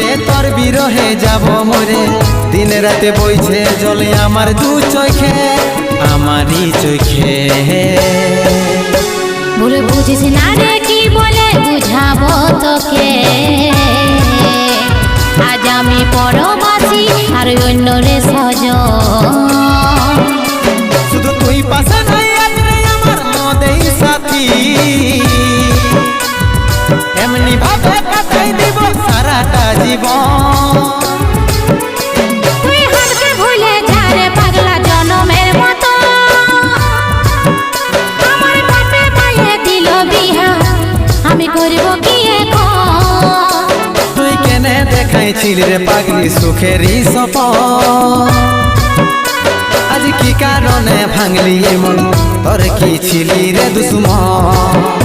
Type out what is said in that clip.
রে তোর বিরহে যাব মরে দিন রাতে বইছে জলে আমার দু চোখে আমারই চোখে বলে বুঝিস না রে কি বলে বুঝাবো তোকে আজ আমি পরবাসী আর অন্য রে সজন শুধু তুই পাশে নাই আজ রে আমার মদেই সাথী এমনি ভাবে কাটাই দিব সারাটা জীবন তুই হারকে ভুলে যা রে পাগলা জনমের মতো আমার বাপে মায়ে দিল বিহা আমি করব কি এখন তুই কেনে দেখাইছিলি রে পাগলি সুখেরই সপন আজ কি কারণে ভাঙলি মন তোর কি ছিলি রে দুশ্মন